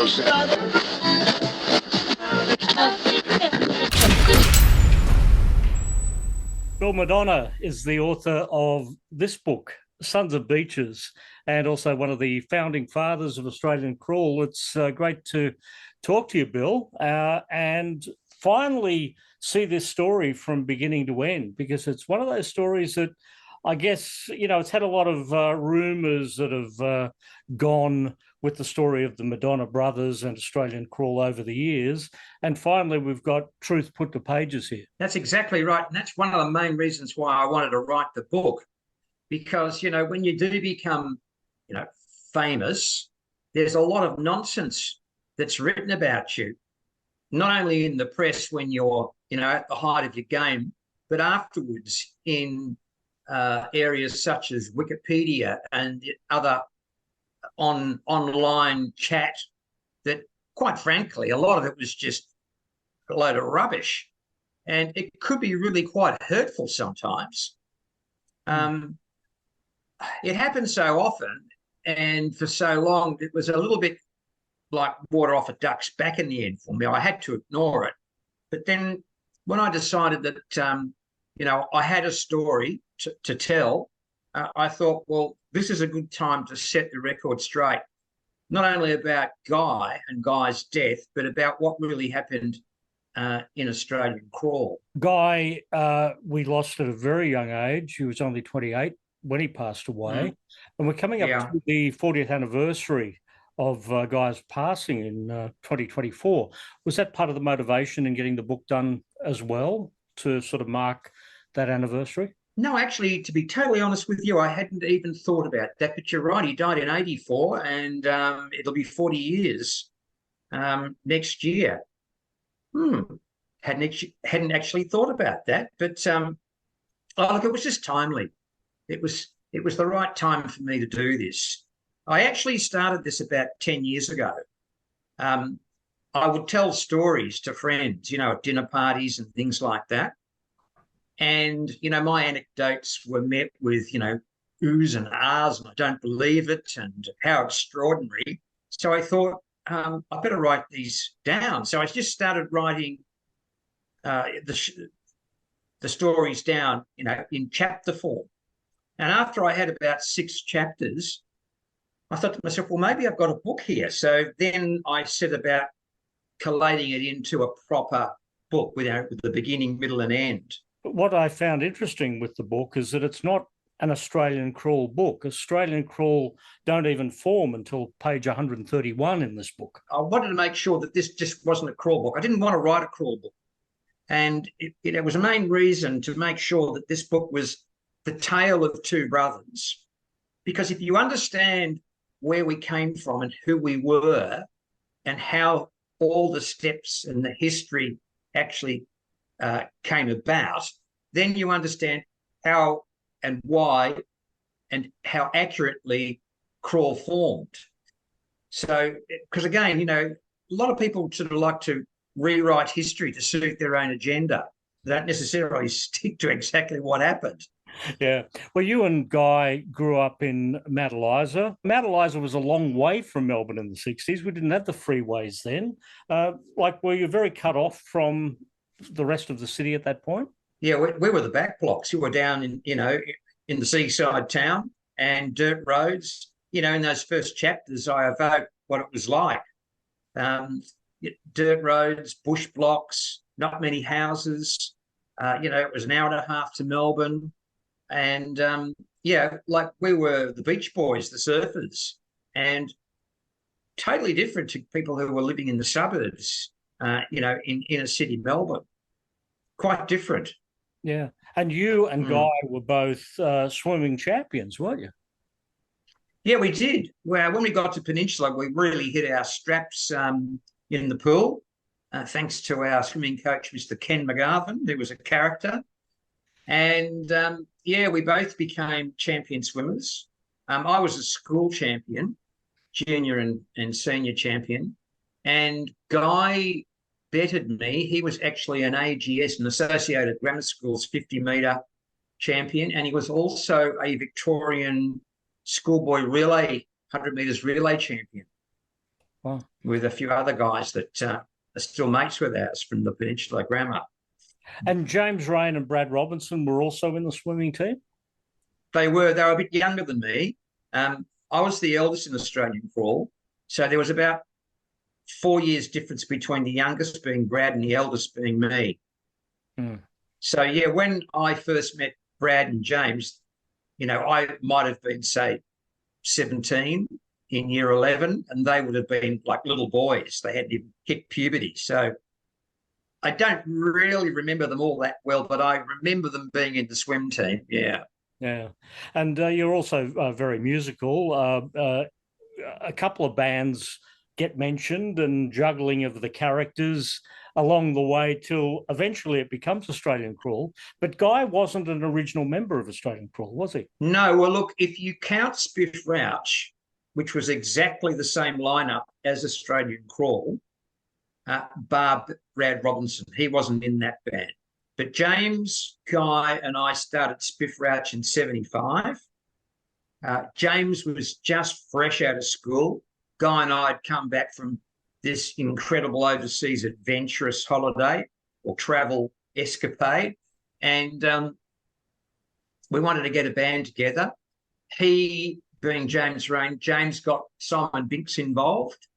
Bill McDonough is the author of this book, Sons of Beaches, and also one of the founding fathers of Australian crawl. It's great to talk to you, Bill, and finally see this story from beginning to end, because it's one of those stories that I guess, you know, it's had a lot of rumours that have gone with the story of the McDonough brothers and Australian crawl over the years. And finally, we've got truth put to pages here. That's exactly right. And that's one of the main reasons why I wanted to write the book. Because, you know, when you do become, you know, famous, there's a lot of nonsense that's written about you, not only in the press when you're, you know, at the height of your game, but afterwards in areas such as Wikipedia and other online chat that, quite frankly, a lot of it was just a load of rubbish. And it could be really quite hurtful sometimes. It happened so often and for so long, it was a little bit like water off a duck's back in the end for me. I had to ignore it. But then when I decided that, you know, I had a story to tell, I thought, well, this is a good time to set the record straight, not only about Guy and Guy's death, but about what really happened in Australian crawl. Guy, we lost at a very young age. He was only 28 when he passed away. And we're coming up to the 40th anniversary of Guy's passing in 2024. Was that part of the motivation in getting the book done as well, to sort of mark that anniversary? No, actually, to be totally honest with you, I hadn't even thought about that. But you're right, he died in 84, and it'll be 40 years next year. Hadn't actually thought about that. But oh, look, it was just timely. It was the right time for me to do this. I actually started this about 10 years ago. I would tell stories to friends, you know, at dinner parties and things like that. And, you know, my anecdotes were met with, you know, oohs and ahs, and I don't believe it, and how extraordinary. So I thought, I better write these down. So I just started writing the stories down, you know, in chapter form. And after I had about 6 chapters, I thought to myself, well, maybe I've got a book here. So then I set about collating it into a proper book with the beginning, middle, and end. But what I found interesting with the book is that it's not an Australian crawl book. Australian crawl don't even form until page 131 in this book. I wanted to make sure that this just wasn't a crawl book. I didn't want to write a crawl book. And it was a main reason to make sure that this book was the tale of 2 brothers. Because if you understand where we came from and who we were and how all the steps and the history actually came about, then you understand how and why and how accurately crawl formed. So, because again, you know, a lot of people sort of like to rewrite history to suit their own agenda. They don't necessarily stick to exactly what happened. Yeah. Well, you and Guy grew up in Mount Eliza. Mount Eliza was a long way from Melbourne in the 60s. We didn't have the freeways then. Were you very cut off from the rest of the city at that point? Yeah, we were the back blocks. We were down in, you know, in the seaside town and dirt roads. You know, in those first chapters, I evoke what it was like. Dirt roads, bush blocks, not many houses. You know, it was an hour and a half to Melbourne. And, yeah, like we were the Beach Boys, the surfers, and totally different to people who were living in the suburbs, you know, in inner city Melbourne. Quite different. Yeah. And you and Guy were both swimming champions, weren't you? Yeah, we did. Well, when we got to Peninsula, we really hit our straps in the pool, thanks to our swimming coach, Mr. Ken McGarvin, who was a character. And, yeah, we both became champion swimmers. I was a school champion, junior and senior champion. And Guy bettered me. He was actually an AGS, an Associated Grammar Schools 50-metre champion. And he was also a Victorian schoolboy relay, 100 metres relay champion. Wow. with a few other guys that are still mates with ours from the Peninsula Grammar. And James Rain and Brad Robinson were also in the swimming team? They were a bit younger than me. I was the eldest in Australian crawl. So there was about 4 years difference between the youngest being Brad and the eldest being me. Mm. So, yeah, when I first met Brad and James, I might have been, say, 17 in year 11, and they would have been like little boys. They hadn't even hit puberty. So I don't really remember them all that well, but I remember them being in the swim team. Yeah. Yeah. And you're also very musical. A couple of bands get mentioned, and juggling of the characters along the way till eventually it becomes Australian Crawl. But Guy wasn't an original member of Australian Crawl, was he? No. Well, look, if you count Spiff Rouch, which was exactly the same lineup as Australian Crawl, bar Brad Robinson, he wasn't in that band. But James, Guy, and I started Spiff Rouch in 75. James was just fresh out of school. Guy and I had come back from this incredible overseas adventurous holiday or travel escapade, and we wanted to get a band together. He, being James Rain, James got Simon Binks involved,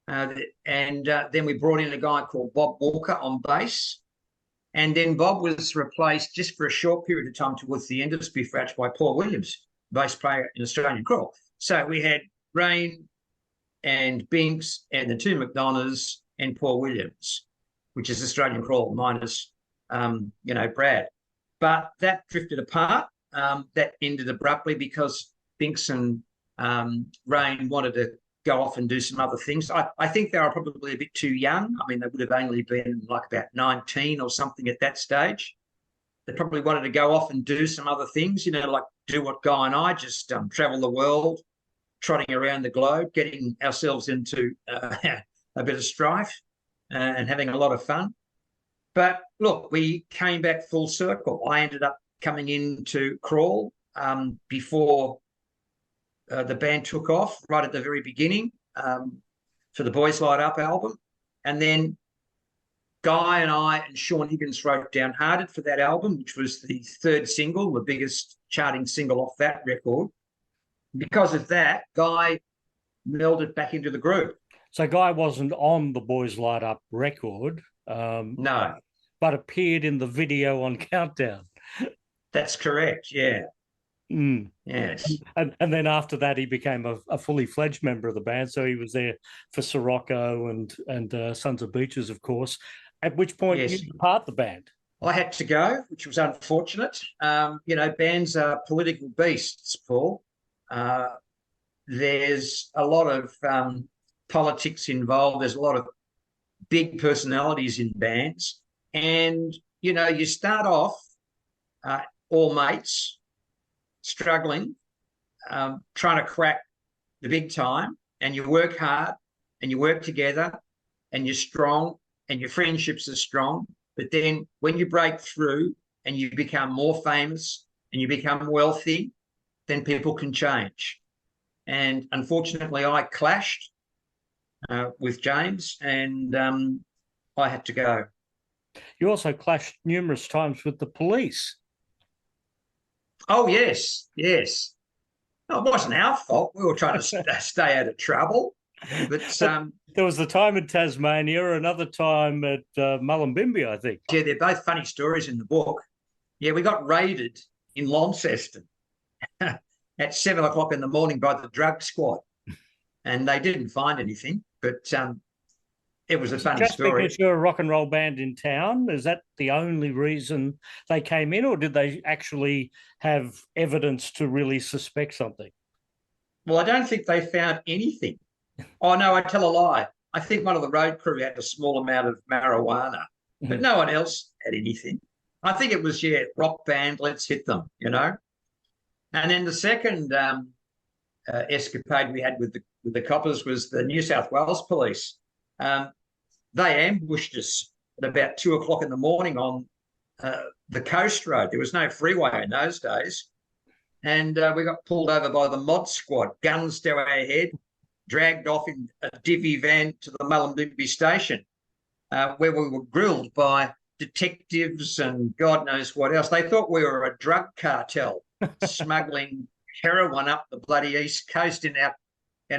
and then we brought in a guy called Bob Walker on bass. And then Bob was replaced just for a short period of time towards the end of Spiff Rouch by Paul Williams, bass player in Australian Crawl. So we had Rain and Binks and the two McDonoughs and Paul Williams, which is Australian Crawl minus, Brad. But that drifted apart. That ended abruptly because Binks and Rain wanted to go off and do some other things. I think they were probably a bit too young. I mean, they would have only been like about 19 or something at that stage. They probably wanted to go off and do some other things, like do what Guy and I just travel the world, trotting around the globe, getting ourselves into a bit of strife and having a lot of fun. But look, we came back full circle. I ended up coming into Crawl before the band took off, right at the very beginning, for the Boys Light Up album. And then Guy and I and Sean Higgins wrote Downhearted for that album, which was the third single, the biggest charting single off that record. Because of that, Guy melded back into the group. So Guy wasn't on the Boys Light Up record. No. But appeared in the video on Countdown. That's correct, yeah. Mm. Yes. And then after that, he became a fully fledged member of the band. So he was there for Sirocco and Sons of Beaches, of course. At which point you depart the band. I had to go, which was unfortunate. Bands are political beasts, Paul. There's a lot of politics involved. There's a lot of big personalities in bands. And, you start off all mates, struggling, trying to crack the big time, and you work hard and you work together and you're strong and your friendships are strong. But then when you break through and you become more famous and you become wealthy, then people can change. And unfortunately, I clashed with James and I had to go. You also clashed numerous times with the police. Oh, yes. No, it wasn't our fault. We were trying to stay out of trouble. But there was the time in Tasmania, another time at Mullumbimby, I think. Yeah, they're both funny stories in the book. Yeah, we got raided in Launceston at 7 o'clock in the morning by the drug squad, and they didn't find anything. But it was a funny story. Just because you're a rock and roll band in town, is that the only reason they came in, or did they actually have evidence to really suspect something? Well, I don't think they found anything. Oh, no, I tell a lie. I think one of the road crew had a small amount of marijuana, but no one else had anything. I think it was, rock band, let's hit them, And then the second escapade we had with the coppers was the New South Wales police. They ambushed us at about 2 o'clock in the morning on the coast road. There was no freeway in those days. And we got pulled over by the mod squad, guns to our head. dragged off in a divvy van to the Mullumbimby station, where we were grilled by detectives and God knows what else. They thought we were a drug cartel smuggling heroin up the bloody East Coast in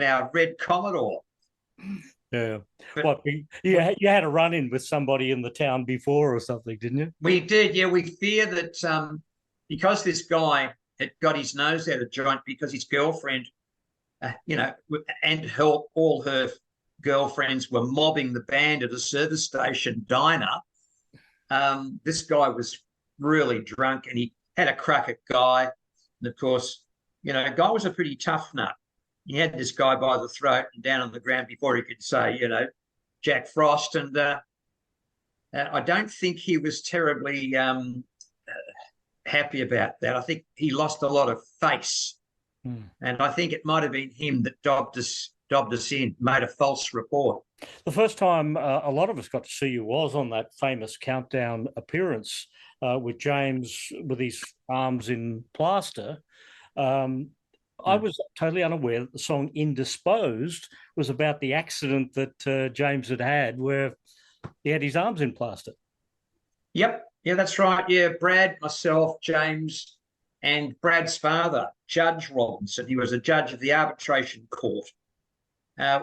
our red Commodore. Yeah. But What, you had a run-in with somebody in the town before or something, didn't you? we did, yeah. We fear that because this guy had got his nose out of joint because his girlfriend, and all her girlfriends were mobbing the band at a service station diner. This guy was really drunk and he had a crack at Guy. And of course, Guy was a pretty tough nut. He had this guy by the throat and down on the ground before he could say, Jack Frost. And I don't think he was terribly happy about that. I think he lost a lot of face. And I think it might have been him that dobbed us in, made a false report. The first time a lot of us got to see you was on that famous Countdown appearance with James with his arms in plaster. I was totally unaware that the song Indisposed was about the accident that James had where he had his arms in plaster. Yep. Yeah, that's right. Yeah, Brad, myself, James, and Brad's father, Judge Robinson. He was a judge of the arbitration court.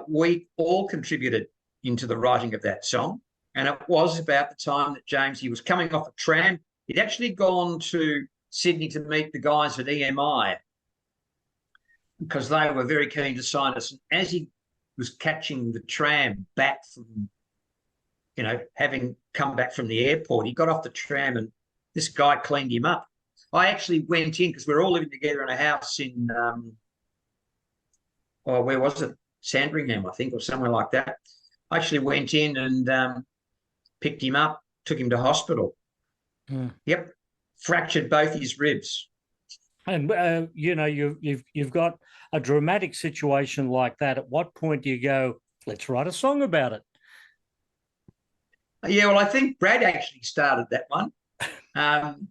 We all contributed into the writing of that song. And it was about the time that James, he was coming off a tram. He'd actually gone to Sydney to meet the guys at EMI because they were very keen to sign us. And as he was catching the tram back from, having come back from the airport, he got off the tram and this guy cleaned him up. I actually went in because we were all living together in a house in, where was it? Sandringham, I think, or somewhere like that. I actually went in and picked him up, took him to hospital. Yep, fractured both his ribs. And you've got a dramatic situation like that. At what point do you go, let's write a song about it? Yeah, well, I think Brad actually started that one. And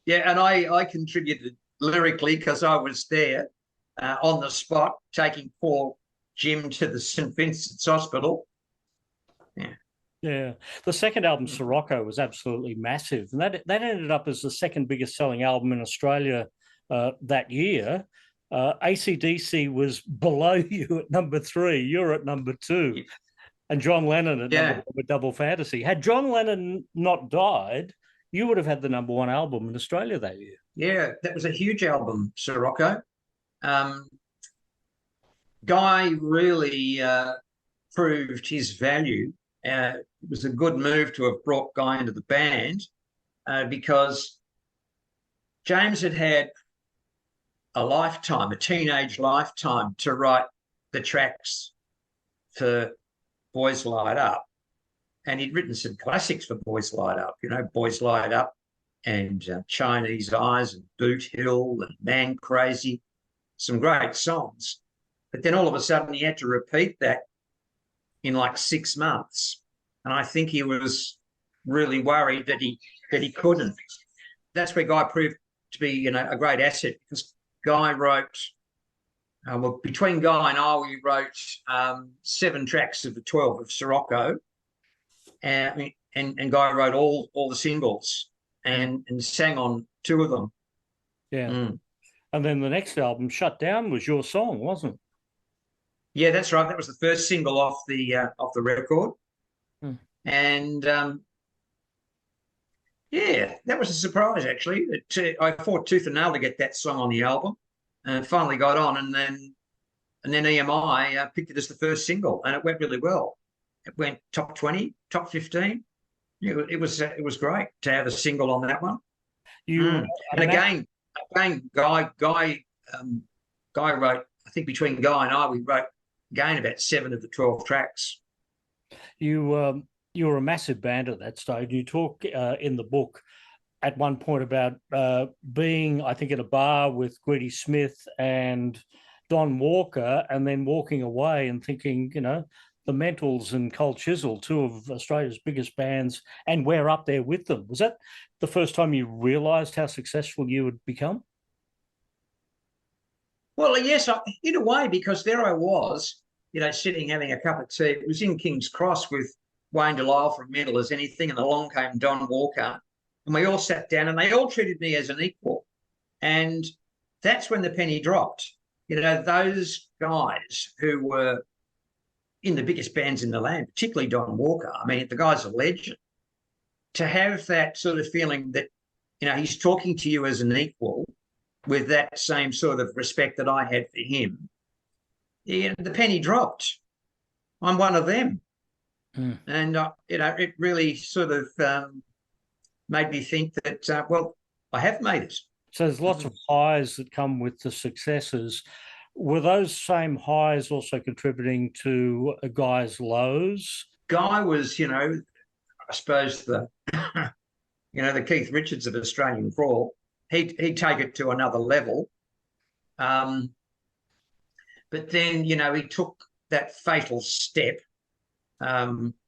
I contributed lyrically because I was there on the spot taking poor Jim to the St. Vincent's Hospital. Yeah. The second album, Sirocco, was absolutely massive. And that ended up as the second biggest selling album in Australia that year. AC/DC was below you at number 3. You're at number 2. Yeah. And John Lennon at number 1 with Double Fantasy. Had John Lennon not died, you would have had the number 1 album in Australia that year. Yeah, that was a huge album, Sirocco. Guy really proved his value. It was a good move to have brought Guy into the band because James had a teenage lifetime to write the tracks for Boys Light Up. And he'd written some classics for Boys Light Up, Boys Light Up and Chinese Eyes and Boot Hill and Man Crazy, some great songs. But then all of a sudden he had to repeat that in like 6 months. And I think he was really worried that he couldn't. That's where Guy proved to be, a great asset because Guy wrote, between Guy and I, we wrote 7 tracks of the 12 of Sirocco. And Guy wrote all the singles and sang on 2 of them. Yeah. And then the next album, Shutdown, was your song, wasn't it? Yeah, that's right. That was the first single off the record. And that was a surprise actually. I fought tooth and nail to get that song on the album, and finally got on. And then EMI picked it as the first single, and it went really well. It went top 20, top 15. It was great to have a single on that one. And again, Guy wrote. I think between Guy and I, we wrote again about 7 of the 12 tracks. You were a massive band at that stage. You talk in the book at one point about being, I think, at a bar with Greedy Smith and Don Walker, and then walking away and thinking, the Mentals and Cold Chisel, 2 of Australia's biggest bands, and we're up there with them. Was that the first time you realised how successful you would become? Well, yes, in a way, because there I was sitting having a cup of tea. It was in King's Cross with Wayne Delisle from Mental as Anything, and along came Don Walker, and we all sat down, and they all treated me as an equal. And that's when the penny dropped. Those guys who were in the biggest bands in the land, particularly Don Walker, I mean, the guy's a legend. To have that sort of feeling that, he's talking to you as an equal with that same sort of respect that I had for him, the penny dropped. I'm one of them. And, it really sort of made me think that, well, I have made it. So there's lots of highs that come with the successes. Were those same highs also contributing to a guy's lows? Guy was, I suppose the Keith Richards of Australian crawl. He'd take it to another level. But then, he took that fatal step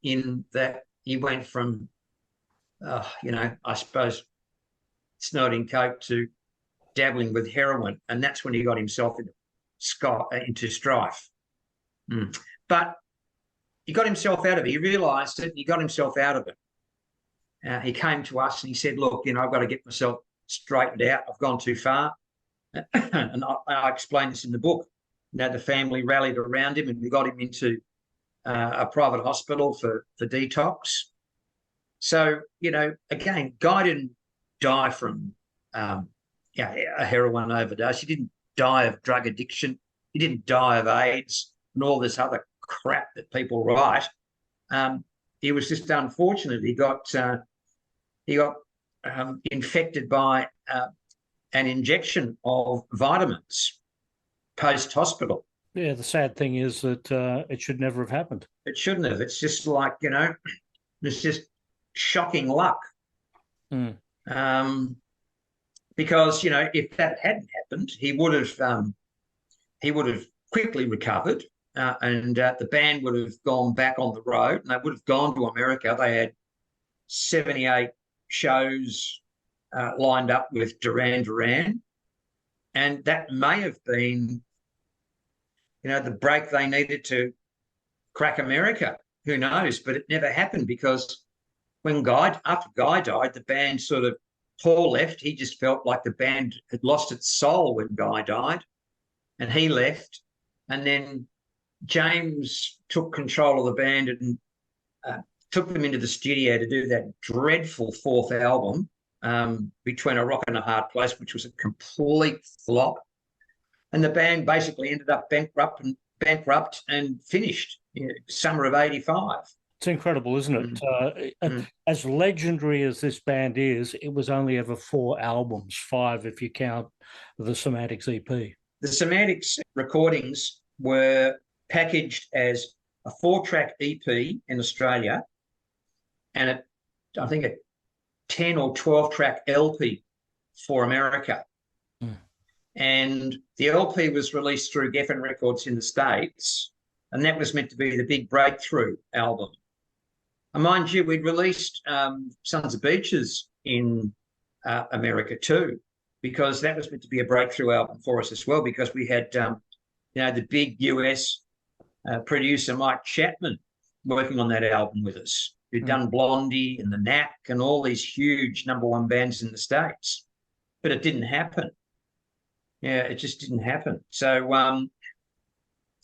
in that he went from, I suppose, snorting coke to dabbling with heroin, and that's when he got himself into strife. But he got himself out of it. He realised it, and he got himself out of it. He came to us and he said, look, I've got to get myself straightened out. I've gone too far. And I explained this in the book. The family rallied around him, and we got him into a private hospital for detox. So, again, Guy didn't die from a heroin overdose. He didn't die of drug addiction. He didn't die of AIDS and all this other crap that people write. He was just unfortunate. He got infected by an injection of vitamins post-hospital. Yeah, the sad thing is that it should never have happened. It shouldn't have. It's just like, it's just shocking luck. Because, if that hadn't happened, he would have quickly recovered, and the band would have gone back on the road, and they would have gone to America. They had 78 shows lined up with Duran Duran, and that may have been, the break they needed to crack America. Who knows? But it never happened, because after Guy died, the band sort of, Paul left. He just felt like the band had lost its soul when Guy died, and he left. And then James took control of the band and took them into the studio to do that dreadful fourth album, Between a Rock and a Hard Place, which was a complete flop. And the band basically ended up bankrupt and finished summer of '85. It's incredible, isn't it? As legendary as this band is, it was only ever 4 albums, 5 if you count the Semantics EP. The Semantics recordings were packaged as a 4-track EP in Australia, and I think a 10 or 12-track LP for America. And the LP was released through Geffen Records in the States, and that was meant to be the big breakthrough album. And mind you, we'd released Sons of Beaches in America too, because that was meant to be a breakthrough album for us as well, because we had, the big US producer Mike Chapman working on that album with us, who'd done Blondie and the Knack and all these huge #1 bands in the States. But it didn't happen. Yeah, it just didn't happen. So,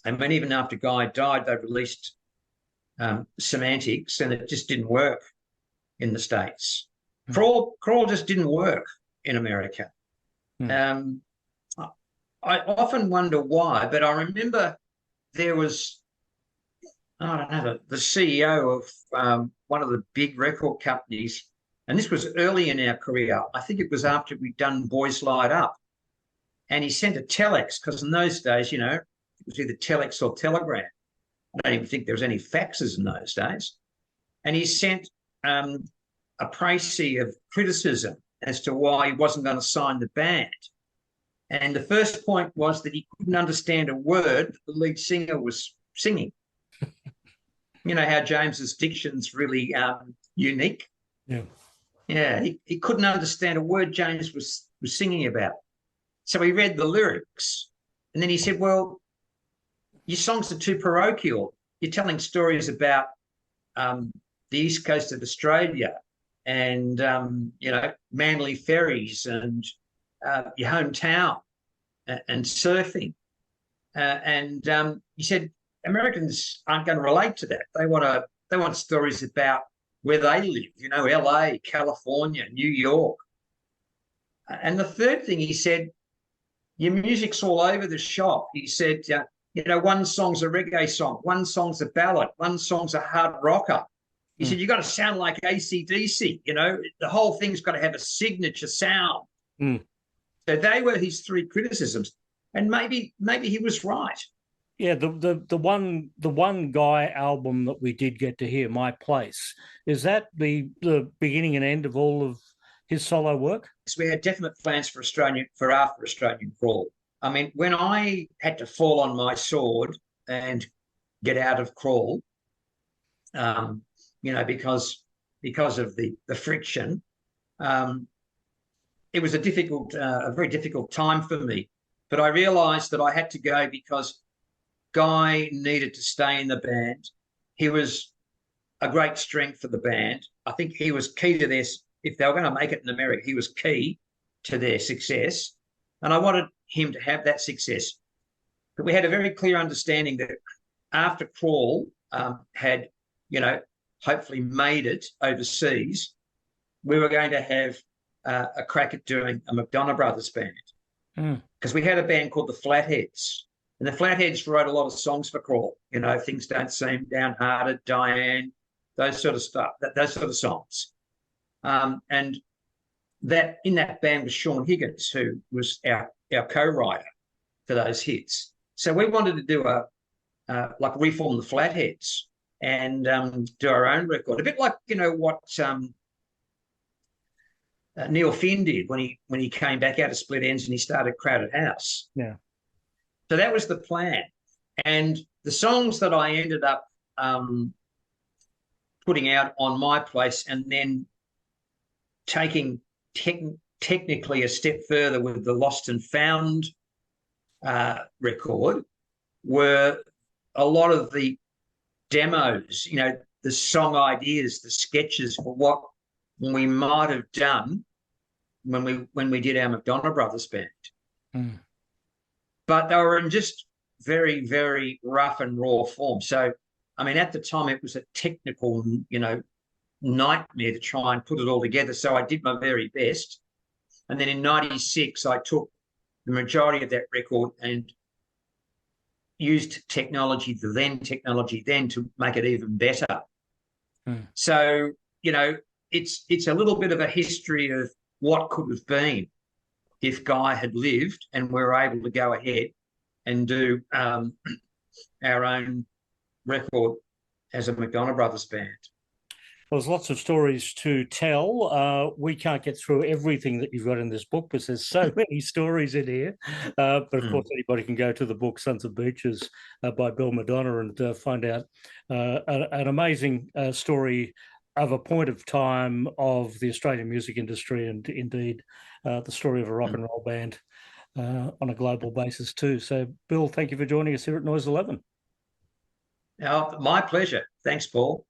even after Guy died, they released Semantics, and it just didn't work in the States. Crawl just didn't work in America. I often wonder why, but I remember there was, I don't know, the CEO of one of the big record companies, and this was early in our career. I think it was after we'd done Boys Light Up, and he sent a telex, because in those days, it was either telex or telegram. I don't even think there was any faxes in those days. And he sent a précis of criticism as to why he wasn't going to sign the band. And the first point was that he couldn't understand a word that the lead singer was singing. You know how James's diction's really unique? Yeah. Yeah, he couldn't understand a word James was singing about. So he read the lyrics, and then he said, well, your songs are too parochial. You're telling stories about the east coast of Australia and, Manly ferries and your hometown and surfing. You said Americans aren't going to relate to that. They want stories about where they live, LA, California, New York. And the third thing he said, your music's all over the shop. He said, one song's a reggae song, one song's a ballad, one song's a hard rocker. He said, you've got to sound like AC/DC, the whole thing's got to have a signature sound. So they were his three criticisms. And maybe he was right. Yeah, the one guy album that we did get to hear, My Place, is that the beginning and end of all of his solo work? So we had definite plans for after Australian Crawl. I mean, when I had to fall on my sword and get out of Crawl, because of the friction, it was a very difficult time for me. But I realised that I had to go because Guy needed to stay in the band. He was a great strength for the band. I think he was key to this. If they were going to make it in America, he was key to their success. And I wanted him to have that success. But we had a very clear understanding that after Crawl had, hopefully made it overseas, we were going to have a crack at doing a McDonough brothers band. Because we had a band called the Flatheads. And the Flatheads wrote a lot of songs for Crawl, Things Don't Seem, Downhearted, Diane, those sort of stuff, those sort of songs. And that in that band was Sean Higgins, who was our co-writer for those hits. So we wanted to do reform the Flatheads and do our own record, a bit like what Neil Finn did when he came back out of Split Ends and he started Crowded House. Yeah. So that was the plan, and the songs that I ended up putting out on My Place, and then taking technically a step further with the Lost and Found record, were a lot of the demos, the song ideas, the sketches for what we might have done when we did our McDonough brothers band. But they were in just very, very rough and raw form. So, I mean, at the time it was a technical, nightmare to try and put it all together. So I did my very best. And then in 96, I took the majority of that record and used technology then to make it even better. So, it's a little bit of a history of what could have been if Guy had lived and we were able to go ahead and do our own record as a McDonough brothers band. Well, there's lots of stories to tell. We can't get through everything that you've got in this book because there's so many stories in here. But of course, anybody can go to the book Sons of Beaches by Bill McDonough and find out an amazing story of a point of time of the Australian music industry, and indeed the story of a rock and roll band on a global basis too. So, Bill, thank you for joining us here at Noise 11. My pleasure. Thanks, Paul.